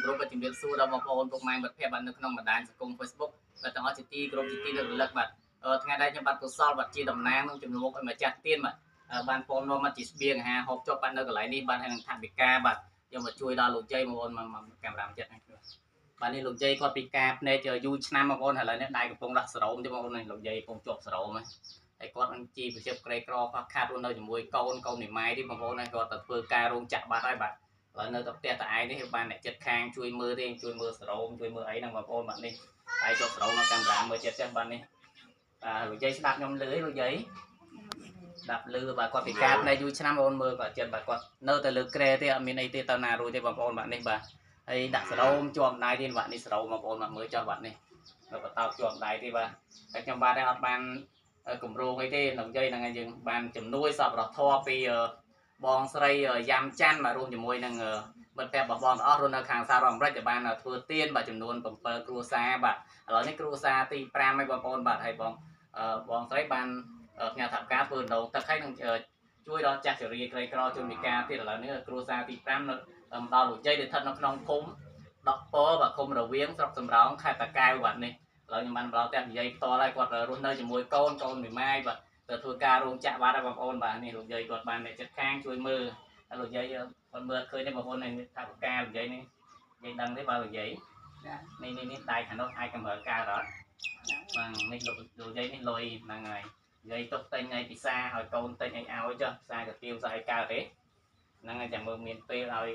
ជំរុំជំរាបសួរដល់បងប្អូនពុកម៉ែមិត្តភ័ក្តិបាទនៅក្នុងបណ្ដាញសង្គម Facebook បាទទាំងអស់ជាទីគោរពជាទីរលឹកបាទថ្ងៃនេះខ្ញុំបាទកុសលបាទជាតំណាងក្នុងជំនុំឲ្យម្ចាស់ទៀនបាទបានពំនាំមកជាស្បៀងអាហារហូបចុកបាទនៅកន្លែងនេះបាទហើយនឹងថវិកាបាទខ្ញុំមកជួយដល់លោកជ័យបងប្អូនមកកាមេរ៉ាចិត្តបាទនេះលោកជ័យគាត់ពិការភ្នែកយូរឆ្នាំបងប្អូនឥឡូវនេះដៃកំពុងរះសរោមទេបងប្អូនលោកជ័យកំពុងជាប់សរោមហើយគាត់នឹងជីប្រជាក្រីក្រខ្វះខាតរស់នៅជាមួយកូននិម៉ាយទេបងប្អូនហើយគាត់ទៅធ្វើការរោងចក្របាត់ហើយបាទហើយនៅតែផ្ទះតែឯងនេះបានអ្នកចិត្តខាងជួយមើលទេជួយមើលសរោមជួយមើលអីហ្នឹងបងប្អូនបាទនេះហើយជាប់សរោមមកកាមេរ៉ាមើលចិត្តចេះបាទនេះលោកជ័យស្ដាប់ខ្ញុំលឺលោកជ័យស្ដាប់លឺបាទគាត់ពិការភ្នែកយូរឆ្នាំបងប្អូនមើលគាត់ចិត្តបាទគាត់នៅតែលើក្រែទេអត់មានអីទេទៅណារួចទេបងប្អូនបាទនេះបាទហើយដាក់សរោមជាប់ដៃទេបាទនេះសរោមបងប្អូនបាទមើលចុះបាទនេះនៅបតោជាប់ដៃទេបាទតែខ្ញុំបាទអត់បានគម្រោងអីទេលោកជ័យហ្នឹងហើយយើងបានជំនួយសពរដ្ឋធម៌ពីបងស្រីយ៉ាំច័ន្ទមករួមជាមួយនឹងមិត្តភ័ក្តិរបស់បងទាំងអស់រស់នៅខាងសហរដ្ឋអាមេរិកដែលបានធ្វើទៀនបាទចំនួន7គ្រួសារបាទឥឡូវនេះគ្រួសារទី5ហើយបងប្អូនបាទហើយបងស្រីបានផ្ញើថវិកាធ្វើដងទឹកហើយនឹងជួយដល់ចាស់ជរាក្រីក្រជនពិការទៀតឥឡូវនេះគ្រួសារទី5នៅដល់លោកជ័យដែលស្ថិតនៅក្នុងភូមិដកពបាទឃុំរវៀងស្រុកសំរោងខេត្តតាកែវបាទនេះឥឡូវខ្ញុំបានដល់ផ្ទះនិយាយផ្ទាល់ហើយគាត់រស់នៅជាមួយកូនមីម៉ាយបាទទៅធ្វើការរោងចក្របាទហើយបងប្អូនបាទនេះលោកយាយគាត់បានអ្នកចិត្តខាងជួយមើលហើយលោកយាយគាត់មើលឃើញទេបងប្អូននេះថាផ្កាលោកយាយនេះយាយដឹងទេបាទលោកយាយនេះដៃខាងនោះអាចកំរើកើតអត់បាទនេះលោកយាយនេះលុយហ្នឹងហើយយាយទុកទិញឲ្យពិសាឲ្យកូនទិញឲ្យចុះផ្សារកាទៀវស្អីកើតទេហ្នឹងហើយចាំមើលមានពេលឲ្យ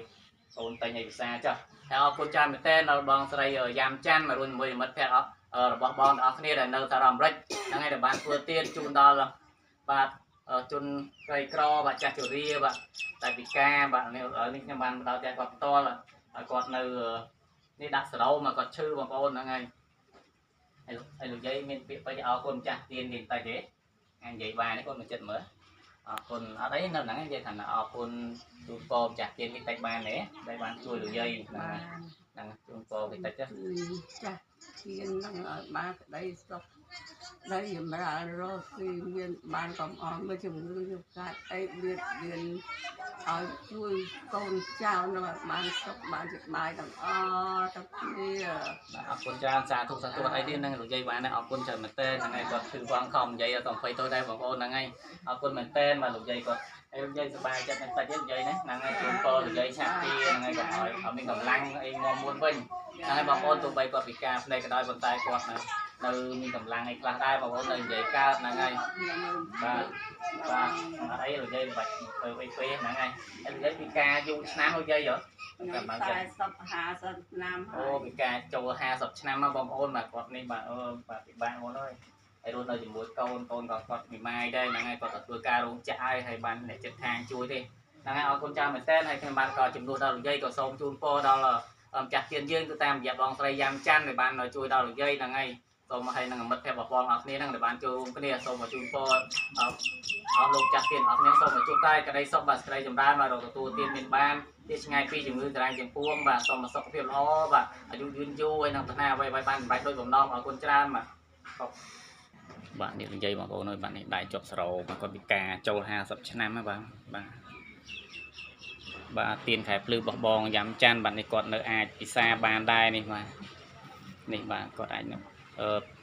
កូនទិញឲ្យពិសាចុះហើយអរគុណច្រើនមែនតើដល់បងស្រីយ៉ាំច័ន្ទមករួមជាមួយមិត្តភ័ក្តិរបស់បងទាំងអស់គ្នាដែលនៅសហរដ្ឋអាមេរិកហ្នឹងហើយដែលបានធ្វើទៀនជូនដល់បាទជនក្រីក្របាទចាស់ជរាបាទតែពិការបាទនេះខ្ញុំបានដល់ផ្ទះគាត់ផ្ទាល់ហើយគាត់នៅនេះដាក់សរោមមកគាត់ឈឺបងប្អូនហ្នឹងហើយលោកយាយមានពាក្យពេចន៍អរគុណចាស់ទៀននេះតែទេនិយាយបាននេះគាត់មកចិត្តមើលអរគុណអត់អីនៅហ្នឹងនិយាយថាអរគុណជូនពរចាស់ទៀននេះតែបានទេដែលបានជួយលោកយាយហ្នឹងជូនពរតិចចាស់ទៀនហ្នឹងឲ្យបានក្តីសុខដែលសម្រាប់រស់គឺមានបានកំអល់មួយជំងឺយុកាត់អីមានឲ្យជួយកូនចៅនៅបានសុខបានជាបាយទាំងអស់ទាំងគ្នាបាទអរគុណច្រើនសាធុអីទៀតហ្នឹងលោកយាយបានអរគុណច្រើនមែនតើហ្នឹងហើយគាត់គឺវងខំនិយាយទៅ20ទៅដែរបងប្អូនហ្នឹងហើយអរគុណមែនតើបាទលោកយាយគាត់ហើយលោកយាយសប្បាយចិត្តមែនតើលោកយាយហ្នឹងហើយជូនពរលោកយាយឆាប់ទីហ្នឹងហើយកុំឲ្យមានកម្លាំងអីងំមួនវិញហ្នឹងហើយបងប្អូនទោះបីគាត់ពិការភ្នែកក៏ដោយប៉ុន្តែគាត់នៅមានកម្លាំងអីខ្លះដែរបងប្អូននៅនិយាយកើតហ្នឹងហើយបាទអត់អីលោកយាយបាច់ធ្វើអីពេកហ្នឹងហើយលោកយាយពិការយូរឆ្នាំលោកយាយហ៎40 50ឆ្នាំអូពិការចូល50ឆ្នាំមកបងប្អូនបាទគាត់នេះបាទបាទពិបាកបងអើយហើយរស់នៅជាមួយកូនក៏គាត់មីម៉ាយដែរហ្នឹងហើយគាត់ទៅធ្វើការរោងចក្រហើយបានអ្នកចិត្តខាងជួយទេហ្នឹងហើយអរគុណច្រើនមែនតើហើយខ្ញុំបានក៏ជំនួសដល់លោកយាយក៏សូមជូនពរដល់ម្ចាស់ទៀនយើងគឺតាមរយៈបងស្រីយ៉ាំច័ន្ទដែលបានជួយដល់លោកយាយហ្នឹងហើយសូមឲ្យនឹងមិត្តភ័ក្តិរបស់បងអរគ្នាហ្នឹងដែលបានចូលរួមគ្នាសូមមកជូនពរអស់លោកចាស់ទៀនអរគ្នាសូមមកជួបតែក្តីសុខបាទស្រីចម្រើនបាទរកទទួលទៀនមានបានទីឆ្ងាយពីជំងឺតារាងទាំងពួងបាទសូមសុខភាពល្អបាទអាយុយឺនយូរហើយនឹងប្រាថ្នាអ្វីៗបានសម្រេចដោយបំណងអរគុណច្រើនបាទនេះនិយាយបងប្អូនអើយបាទនេះដៃជាប់សរោបាទគាត់ពិការចូល50ឆ្នាំហើយបាទទៀនខែភ្លឺរបស់បងយ៉ាំច័ន្ទបាទនេះគាត់នៅអាចពិសាបានដែរនេះបាទគាត់អាច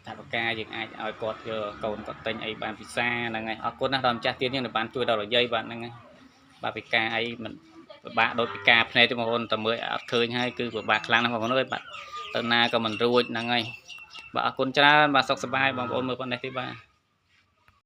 ថាបកាយើងអាចឲ្យគាត់យកកូនគាត់ទិញអីបានពិសាហ្នឹងហើយអរគុណណាស់ដល់ម្ចាស់ទៀនយើងដែលបានជួយដល់រយ័យបាទហ្នឹងហើយបាទពិការអីមិនពិបាកដូចពិការភ្នែកទេបងប្អូនតែមើលអត់ឃើញហើយគឺពិបាកខ្លាំងណាស់បងប្អូនអើយបាទទៅណាក៏មិនរួចហ្នឹងហើយបាទអរគុណច្រើនបាទសុខសប្បាយបងប្អូនមើលប៉ុណ្ណេះទេបាទ